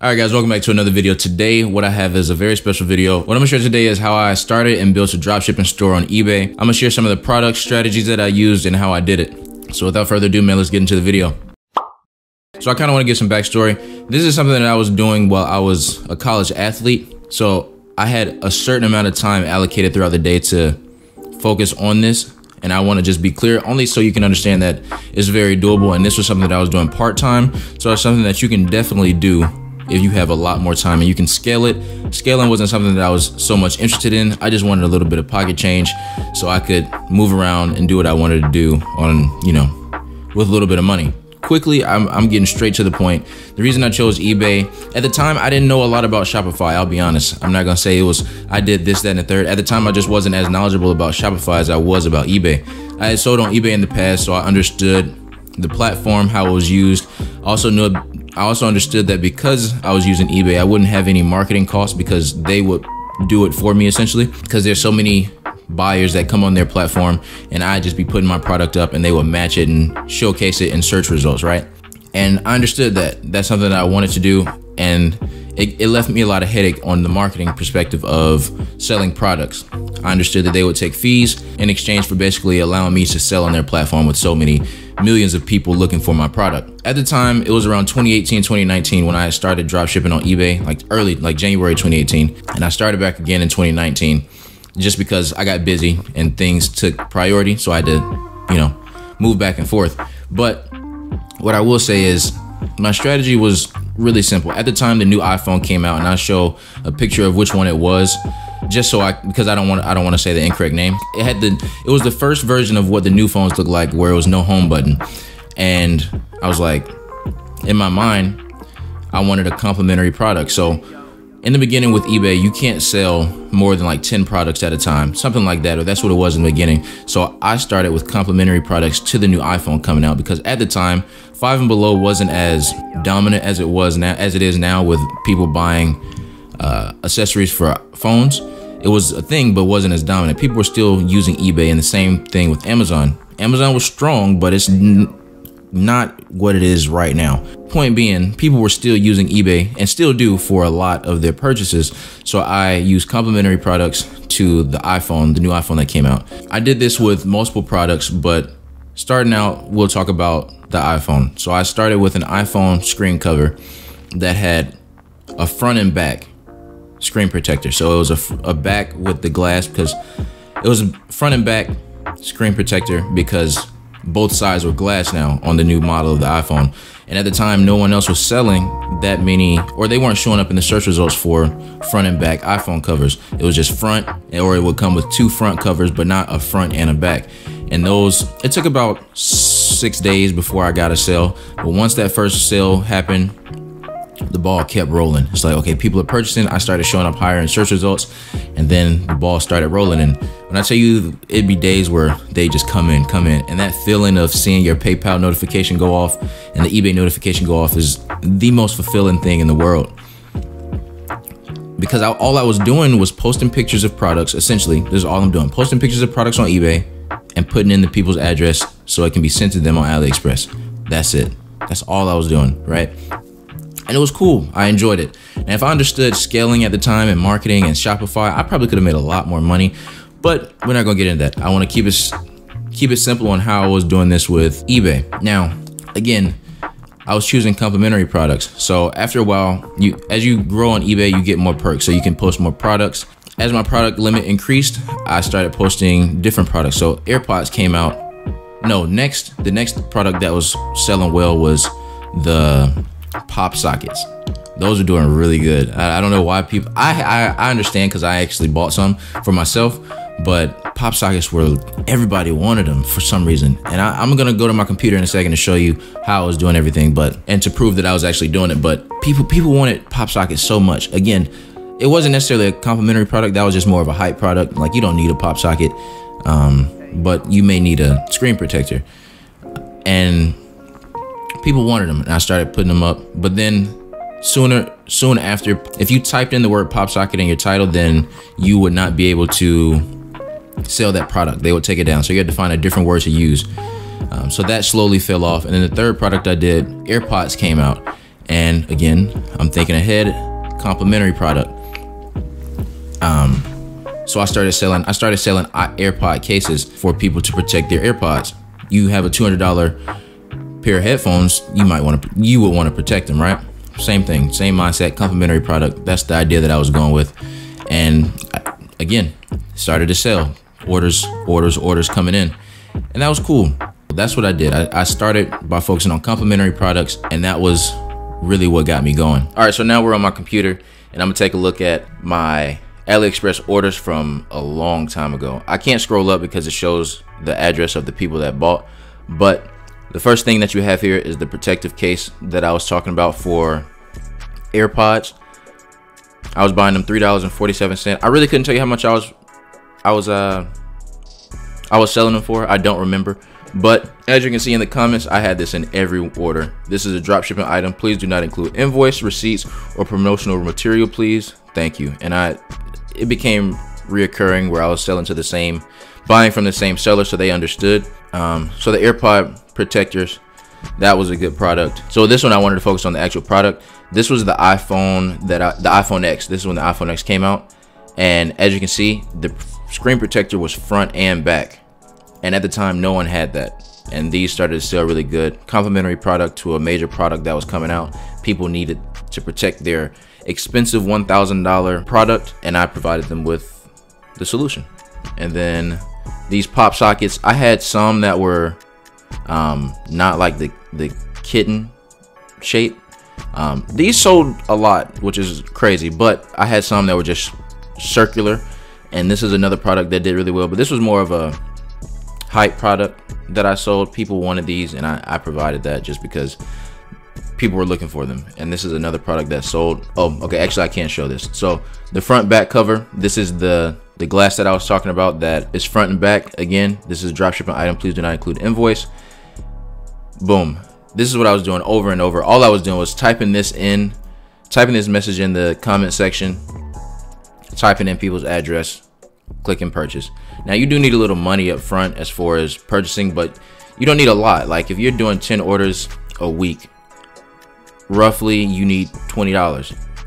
All right, guys, welcome back to another video. Today, what I have is a very special video. What I'm gonna share today is how I started and built a dropshipping store on eBay. I'm gonna share some of the product strategies that I used and how I did it. So without further ado, man, let's get into the video. So I kind of want to give some backstory. This is something that I was doing while I was a college athlete. So I had a certain amount of time allocated throughout the day to focus on this. And I want to just be clear, only so you can understand that it's very doable. And this was something that I was doing part-time. So it's something that you can definitely do if you have a lot more time and you can scale it. Scaling wasn't something that I was so much interested in. I just wanted a little bit of pocket change so I could move around and do what I wanted to do on, with a little bit of money. Quickly, I'm getting straight to the point. The reason I chose eBay, at the time, I didn't know a lot about Shopify, I'll be honest. I'm not gonna say I did this, that, and the third. At the time, I just wasn't as knowledgeable about Shopify as I was about eBay. I had sold on eBay in the past, so I understood the platform, how it was used. I also understood that because I was using eBay, I wouldn't have any marketing costs because they would do it for me essentially, because there's so many buyers that come on their platform and I'd just be putting my product up and they would match it and showcase it in search results, right? And I understood that that's something that I wanted to do, and it left me a lot of headache on the marketing perspective of selling products. I understood that they would take fees in exchange for basically allowing me to sell on their platform with so many millions of people looking for my product. At the time, it was around 2018, 2019 when I started dropshipping on eBay, like January 2018. And I started back again in 2019 just because I got busy and things took priority. So I had to, move back and forth. But what I will say is my strategy was really simple. At the time, the new iPhone came out, and I'll show a picture of which one it was, just so because I don't want to say the incorrect name. It was the first version of what the new phones look like, where it was no home button. And I was like, in my mind, I wanted a complimentary product. So in the beginning with eBay, you can't sell more than like 10 products at a time, something like that, or that's what it was in the beginning. So I started with complimentary products to the new iPhone coming out, because at the time, 5 and below wasn't as dominant as it is now with people buying accessories for phones. It was a thing, but wasn't as dominant. People were still using eBay, and the same thing with Amazon. Amazon was strong, but it's not what it is right now. Point being, people were still using eBay and still do for a lot of their purchases. So I used complimentary products to the iPhone, the new iPhone that came out. I did this with multiple products, but starting out, we'll talk about the iPhone. So I started with an iPhone screen cover that had a front and back screen protector. So it was a back with the glass, because it was a front and back screen protector because both sides were glass now on the new model of the iPhone. And at the time, no one else was selling that many, or they weren't showing up in the search results for front and back iPhone covers. It was just front, or it would come with 2 front covers, but not a front and a back. And it took about 6 days before I got a sale. But once that first sale happened, the ball kept rolling. It's like, okay, people are purchasing. I started showing up higher in search results, and then the ball started rolling. And when I tell you, it'd be days where they just come in. And that feeling of seeing your PayPal notification go off and the eBay notification go off is the most fulfilling thing in the world. Because all I was doing was posting pictures of products. Essentially, this is all I'm doing. Posting pictures of products on eBay and putting in the people's address so it can be sent to them on AliExpress. That's it. That's all I was doing, right? And it was cool. I enjoyed it. And if I understood scaling at the time and marketing and Shopify, I probably could have made a lot more money. But we're not gonna get into that. I want to keep it simple on how I was doing this with eBay. Now, again, I was choosing complimentary products. So after a while, as you grow on eBay, you get more perks. So you can post more products. As my product limit increased, I started posting different products. So AirPods came out. No, the next product that was selling well was the pop sockets. Those are doing really good. I don't know why people, I understand, because I actually bought some for myself, but pop sockets everybody wanted them for some reason. And I'm gonna go to my computer in a second to show you how I was doing everything, and to prove that I was actually doing it. But people wanted pop sockets so much. Again, it wasn't necessarily a complimentary product. That was just more of a hype product. Like, you don't need a pop socket, but you may need a screen protector. And people wanted them, and I started putting them up. But then soon after, if you typed in the word pop socket in your title, then you would not be able to sell that product. They would take it down. So you had to find a different word to use. So that slowly fell off. And then the third product I did, AirPods came out. And again, I'm thinking ahead, complimentary product. So I started selling AirPod cases for people to protect their AirPods. You have a $200 pair of headphones, you would want to protect them, right? Same thing, same mindset, complimentary product. That's the idea that I was going with. And again, started to sell. Orders coming in. And that was cool. That's what I did. I started by focusing on complimentary products, and that was really what got me going. All right, so now we're on my computer, and I'm gonna take a look at my AliExpress orders from a long time ago. I can't scroll up because it shows the address of the people that bought, but the first thing that you have here is the protective case that I was talking about for AirPods. I was buying them $3.47. I really couldn't tell you how much I was selling them for. I don't remember, but as you can see in the comments, I had this in every order. This is a dropshipping item. Please do not include invoice, receipts, or promotional material, please. Thank you. And it became reoccurring where I was buying from the same seller, so they understood. So the AirPod protectors, that was a good product. So this one I wanted to focus on the actual product. This was the iPhone the iPhone X. This is when the iPhone X came out, and as you can see, the screen protector was front and back, and at the time no one had that, and these started to sell really good. Complimentary product to a major product that was coming out. People needed to protect their expensive $1,000 product, and I provided them with the solution. And then these pop sockets, I had some that were not like the kitten shape. These sold a lot, which is crazy, but I had some that were just circular, and this is another product that did really well, but this was more of a hype product that I sold. People wanted these, and I provided that just because people were looking for them. And this is another product that sold. Oh, okay, actually I can't show this. So the front back cover, this is the glass that I was talking about that is front and back. Again, this is a dropshipping item. Please do not include invoice. Boom. This is what I was doing over and over. All I was doing was typing this message in the comment section, typing in people's address, clicking purchase. Now you do need a little money up front as far as purchasing, but you don't need a lot. Like if you're doing 10 orders a week, roughly you need $20,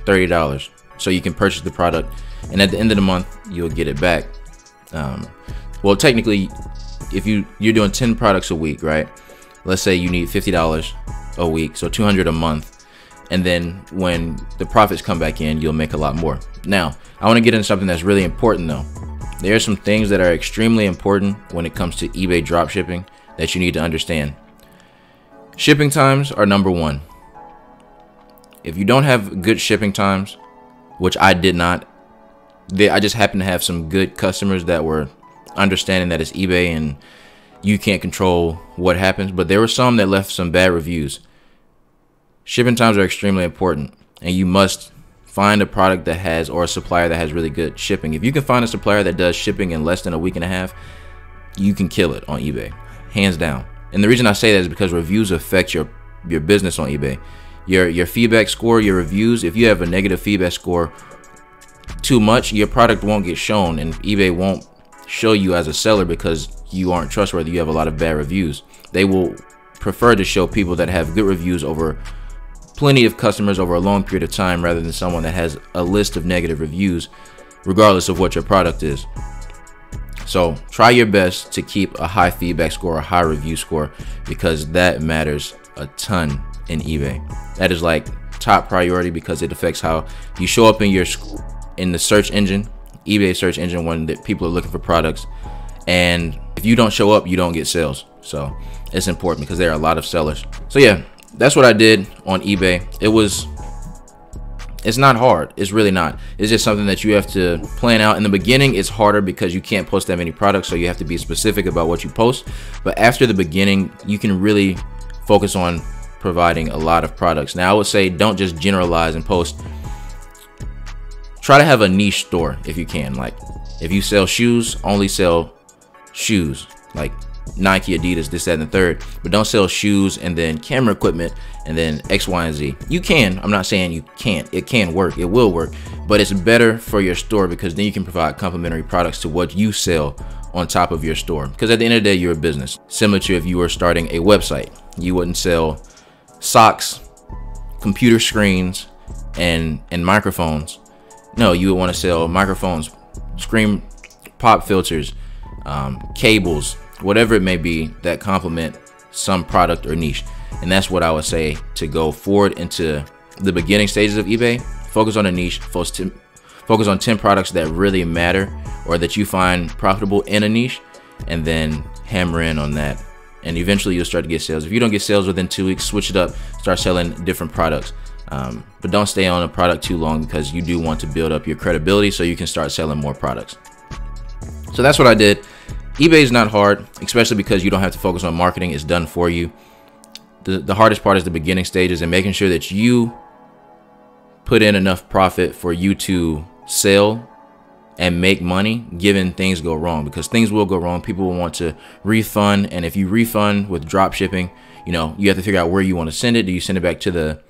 $30, so you can purchase the product, and at the end of the month you'll get it back. Well, technically, if you're doing 10 products a week, right? Let's say you need $50 a week, so $200 a month, and then when the profits come back in, you'll make a lot more. Now, I want to get into something that's really important though. There are some things that are extremely important when it comes to eBay dropshipping that you need to understand. Shipping times are number one. If you don't have good shipping times, which I did not, I just happened to have some good customers that were understanding that it's eBay and you can't control what happens, but there were some that left some bad reviews. Shipping times are extremely important, and you must find a product that has, or a supplier that has really good shipping. If you can find a supplier that does shipping in less than a week and a half, you can kill it on eBay, hands down. And the reason I say that is because reviews affect your business on eBay. Your feedback score, your reviews, if you have a negative feedback score too much, your product won't get shown, and eBay won't show you as a seller because you aren't trustworthy. You have a lot of bad reviews. They will prefer to show people that have good reviews over plenty of customers over a long period of time, rather than someone that has a list of negative reviews regardless of what your product is. So try your best to keep a high feedback score, a high review score, because that matters a ton in eBay. That is like top priority, because it affects how you show up in the search engine, eBay search engine, when people are looking for products. And if you don't show up, you don't get sales. So it's important because there are a lot of sellers. So yeah, that's what I did on eBay. It's not hard. It's really not. It's just something that you have to plan out. In the beginning, it's harder because you can't post that many products, so you have to be specific about what you post. But after the beginning, you can really focus on providing a lot of products. Now, I would say don't just generalize and post. Try to have a niche store if you can. Like if you sell shoes, only sell shoes, like Nike, Adidas, this, that, and the third. But don't sell shoes and then camera equipment and then X, Y, and Z. You can. I'm not saying you can't. It can work. It will work. But it's better for your store, because then you can provide complementary products to what you sell on top of your store. Because at the end of the day, you're a business. Similar to if you were starting a website, you wouldn't sell socks, computer screens and microphones. No, you would want to sell microphones, screen pop filters, cables, whatever it may be that complement some product or niche. And that's what I would say to go forward into the beginning stages of eBay. Focus on a niche, focus on 10 products that really matter or that you find profitable in a niche, and then hammer in on that. And eventually you'll start to get sales. If you don't get sales within 2 weeks, switch it up, start selling different products. But don't stay on a product too long, because you do want to build up your credibility so you can start selling more products. So that's what I did. eBay is not hard, especially because you don't have to focus on marketing. It's done for you. The hardest part is the beginning stages and making sure that you put in enough profit for you to sell and make money, given things go wrong, because things will go wrong. People will want to refund. And if you refund with drop shipping, you know, you have to figure out where you want to send it. Do you send it back to the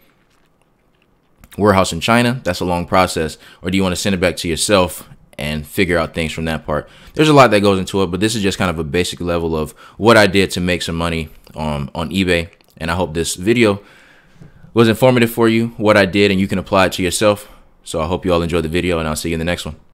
warehouse in China? That's a long process. Or do you want to send it back to yourself and figure out things from that part? There's a lot that goes into it, but this is just kind of a basic level of what I did to make some money on eBay. And I hope this video was informative for you, what I did, and you can apply it to yourself. So I hope you all enjoyed the video, and I'll see you in the next one.